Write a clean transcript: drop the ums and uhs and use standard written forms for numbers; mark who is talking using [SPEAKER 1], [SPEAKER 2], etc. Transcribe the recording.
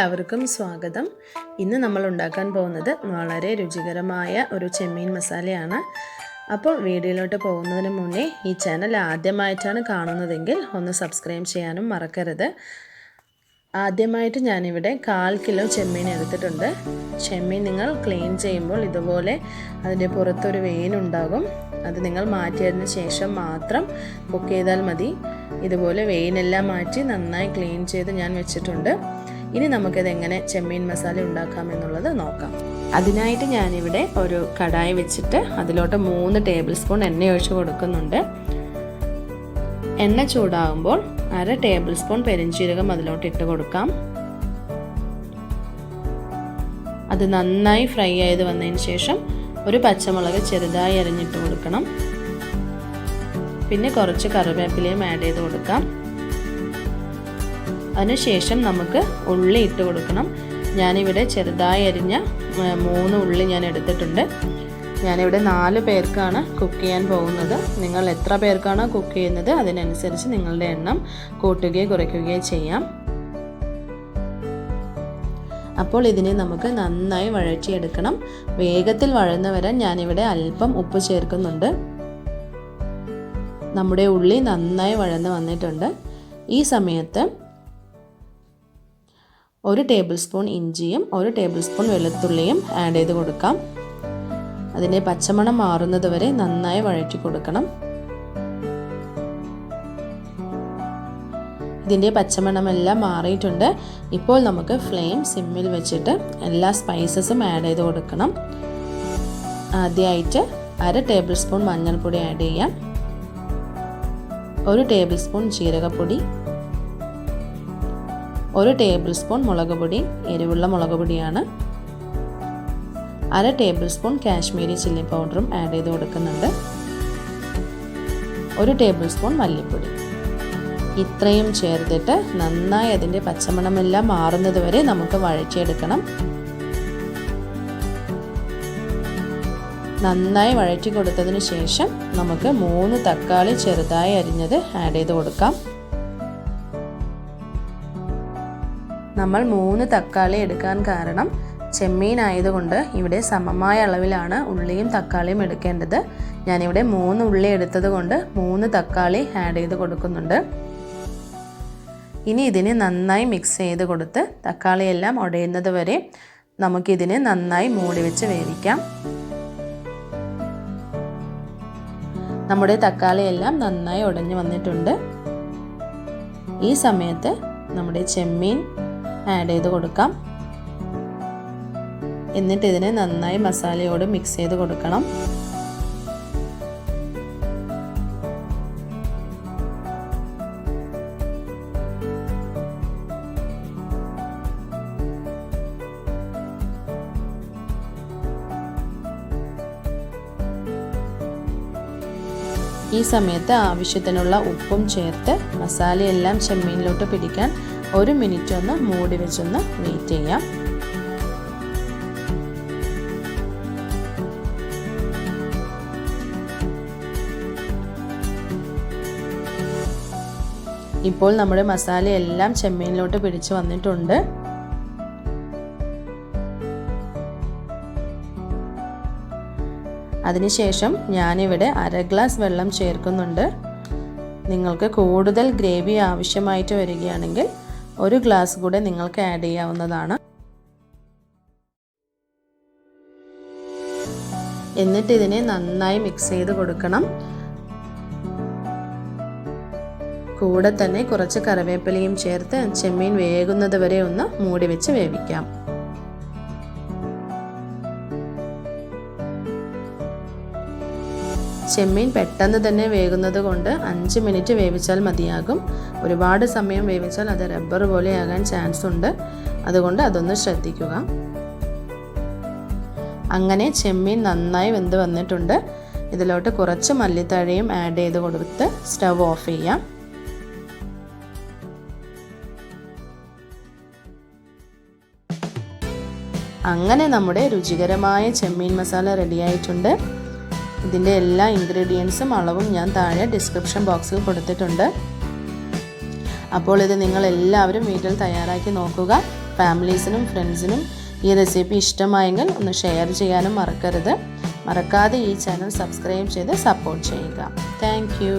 [SPEAKER 1] എല്ലാവർക്കും സ്വാഗതം. ഇന്ന് നമ്മൾ ഉണ്ടാക്കാൻ പോകുന്നത് വളരെ രുചികരമായ ഒരു ചെമ്മീൻ മസാലയാണ്. അപ്പോൾ വീഡിയോയിലോട്ട് പോകുന്നതിന് മുന്നേ ഈ ചാനൽ ആദ്യമായിട്ടാണ് കാണുന്നതെങ്കിൽ ഒന്ന് സബ്സ്ക്രൈബ് ചെയ്യാനും മറക്കരുത്. ആദ്യമായിട്ട് ഞാനിവിടെ 1/4 കിലോ ചെമ്മീൻ എടുത്തിട്ടുണ്ട്. ചെമ്മീൻ നിങ്ങൾ ക്ലീൻ ചെയ്യുമ്പോൾ ഇതുപോലെ അതിൻ്റെ പുറത്തൊരു വെയിനുണ്ടാകും. അത് നിങ്ങൾ മാറ്റിയതിന് ശേഷം മാത്രം കുക്ക് ചെയ്താൽ മതി. ഇതുപോലെ വെയിനെല്ലാം മാറ്റി നന്നായി ക്ലീൻ ചെയ്ത് ഞാൻ വെച്ചിട്ടുണ്ട്. ഇനി നമുക്കിത് എങ്ങനെ ചെമ്മീൻ മസാല ഉണ്ടാക്കാമെന്നുള്ളത് നോക്കാം. അതിനായിട്ട് ഞാനിവിടെ ഒരു കടായി വെച്ചിട്ട് അതിലോട്ട് 3 ടേബിൾ സ്പൂൺ എണ്ണ ഒഴിച്ച് കൊടുക്കുന്നുണ്ട്. എണ്ണ ചൂടാകുമ്പോൾ 1/2 ടേബിൾ സ്പൂൺ പെരിഞ്ജീരകം അതിലോട്ട് ഇട്ട് കൊടുക്കാം. അത് നന്നായി ഫ്രൈ ചെയ്ത് വന്നതിന് ശേഷം ഒരു പച്ചമുളക് ചെറുതായി അരിഞ്ഞിട്ട് കൊടുക്കണം. പിന്നെ കുറച്ച് കറിവേപ്പിലയും ആഡ് ചെയ്ത് കൊടുക്കാം. അതിനുശേഷം നമുക്ക് ഉള്ളി ഇട്ട് കൊടുക്കണം. ഞാനിവിടെ ചെറുതായി അരിഞ്ഞ 3 ഉള്ളി ഞാൻ എടുത്തിട്ടുണ്ട്. ഞാനിവിടെ 4 പേർക്കാണ് കുക്ക് ചെയ്യാൻ പോകുന്നത്. നിങ്ങൾ എത്ര പേർക്കാണോ കുക്ക് ചെയ്യുന്നത് അതിനനുസരിച്ച് നിങ്ങളുടെ എണ്ണം കൂട്ടുകയോ കുറയ്ക്കുകയോ ചെയ്യാം. അപ്പോൾ ഇതിനെ നമുക്ക് നന്നായി വഴറ്റിയെടുക്കണം. വേഗത്തിൽ വഴന്നു വരാൻ ഞാനിവിടെ അല്പം ഉപ്പ് ചേർക്കുന്നുണ്ട്. നമ്മുടെ ഉള്ളി നന്നായി വഴന്ന് വന്നിട്ടുണ്ട്. ഈ സമയത്ത് 1 ടേബിൾ സ്പൂൺ ഇഞ്ചിയും 1 ടേബിൾ സ്പൂൺ വെളുത്തുള്ളിയും ആഡ് ചെയ്ത് കൊടുക്കാം. അതിൻ്റെ പച്ചമണം മാറുന്നത് വരെ നന്നായി വഴറ്റി കൊടുക്കണം. ഇതിൻ്റെ പച്ചമണമെല്ലാം മാറിയിട്ടുണ്ട്. ഇപ്പോൾ നമുക്ക് ഫ്ലെയിം സിമ്മിൽ വെച്ചിട്ട് എല്ലാ സ്പൈസസും ആഡ് ചെയ്ത് കൊടുക്കണം. ആദ്യമായിട്ട് 1/2 ടേബിൾ സ്പൂൺ മഞ്ഞൾപ്പൊടി ആഡ് ചെയ്യാം. 1 ടേബിൾ സ്പൂൺ ജീരകപ്പൊടി, 1 ടേബിൾ സ്പൂൺ മുളക് പൊടി, എരിവുള്ള മുളക് പൊടിയാണ്. 1/2 ടേബിൾ സ്പൂൺ കാശ്മീരി ചില്ലി പൗഡറും ആഡ് ചെയ്ത് കൊടുക്കുന്നുണ്ട്. 1 ടേബിൾ സ്പൂൺ മല്ലിപ്പൊടി. ഇത്രയും ചേർത്തിട്ട് നന്നായി അതിൻ്റെ പച്ചമണമെല്ലാം മാറുന്നത് വരെ നമുക്ക് വഴറ്റിയെടുക്കണം. നന്നായി വഴറ്റി കൊടുത്തതിന് ശേഷം നമുക്ക് 3 തക്കാളി ചെറുതായി അരിഞ്ഞത് ആഡ് ചെയ്ത് കൊടുക്കാം. നമ്മൾ 3 തക്കാളി എടുക്കാൻ കാരണം ചെമ്മീൻ ആയതുകൊണ്ട് ഇവിടെ സമമായ അളവിലാണ് ഉള്ളിയും തക്കാളിയും എടുക്കേണ്ടത്. ഞാനിവിടെ 3 ഉള്ളി എടുത്തത് കൊണ്ട് 3 തക്കാളി ആഡ് ചെയ്ത് കൊടുക്കുന്നുണ്ട്. ഇനി ഇതിനെ നന്നായി മിക്സ് ചെയ്ത് കൊടുത്ത് തക്കാളിയെല്ലാം ഉടയുന്നത് വരെ നമുക്കിതിനെ നന്നായി മൂടി വെച്ച് വേവിക്കാം. നമ്മുടെ തക്കാളിയെല്ലാം നന്നായി ഉടഞ്ഞു വന്നിട്ടുണ്ട്. ഈ സമയത്ത് നമ്മുടെ ചെമ്മീൻ ആഡ് ചെയ്ത് കൊടുക്കാം. എന്നിട്ട് ഇതിനെ നന്നായി മസാലയോട് മിക്സ് ചെയ്ത് കൊടുക്കണം. ഈ സമയത്ത് ആവശ്യത്തിനുള്ള ഉപ്പും ചേർത്ത് മസാലയെല്ലാം ചെമ്മീനിലോട്ട് പിടിക്കാൻ 1 മിനിറ്റ് ഒന്ന് മൂടി വെച്ചൊന്ന് വെയിറ്റ് ചെയ്യാം. ഇപ്പോൾ നമ്മുടെ മസാലയെല്ലാം ചെമ്മീനിലോട്ട് പിടിച്ച് വന്നിട്ടുണ്ട്. അതിനുശേഷം ഞാനിവിടെ 1/2 ഗ്ലാസ് വെള്ളം ചേർക്കുന്നുണ്ട്. നിങ്ങൾക്ക് കൂടുതൽ ഗ്രേവി ആവശ്യമായിട്ട് വരികയാണെങ്കിൽ 1 ഗ്ലാസ് കൂടെ നിങ്ങൾക്ക് ആഡ് ചെയ്യാവുന്നതാണ്. എന്നിട്ട് ഇതിനെ നന്നായി മിക്സ് ചെയ്ത് കൊടുക്കണം. കൂടെ തന്നെ കുറച്ച് കറിവേപ്പിലയും ചേർത്ത് ചെമ്മീൻ വേകുന്നത് വരെ ഒന്ന് മൂടി വെച്ച് വേവിക്കാം. ചെമ്മീൻ പെട്ടെന്ന് തന്നെ വേകുന്നത് കൊണ്ട് 5 മിനിറ്റ് വേവിച്ചാൽ മതിയാകും. ഒരുപാട് സമയം വേവിച്ചാൽ അത് റബ്ബർ പോലെ ആകാൻ ചാൻസ് ഉണ്ട്. അതുകൊണ്ട് അതൊന്ന് ശ്രദ്ധിക്കുക. അങ്ങനെ ചെമ്മീൻ നന്നായി വെന്ത് വന്നിട്ടുണ്ട്. ഇതിലോട്ട് കുറച്ച് മല്ലിത്തഴയും ആഡ് ചെയ്ത് കൊടുത്ത് സ്റ്റവ് ഓഫ് ചെയ്യാം. അങ്ങനെ നമ്മുടെ രുചികരമായ ചെമ്മീൻ മസാല റെഡിയായിട്ടുണ്ട്. ഇതിൻ്റെ എല്ലാ ഇൻഗ്രീഡിയൻസും അളവും ഞാൻ താഴെ ഡിസ്ക്രിപ്ഷൻ ബോക്സിൽ കൊടുത്തിട്ടുണ്ട്. അപ്പോൾ ഇത് നിങ്ങൾ എല്ലാവരും വീട്ടിൽ തയ്യാറാക്കി നോക്കുക. ഫാമിലീസിനും ഫ്രണ്ട്സിനും ഈ റെസിപ്പി ഇഷ്ടമായെങ്കിൽ ഒന്ന് ഷെയർ ചെയ്യാനും മറക്കരുത്. മറക്കാതെ ഈ ചാനൽ സബ്സ്ക്രൈബ് ചെയ്ത് സപ്പോർട്ട് ചെയ്യുക. Thank you.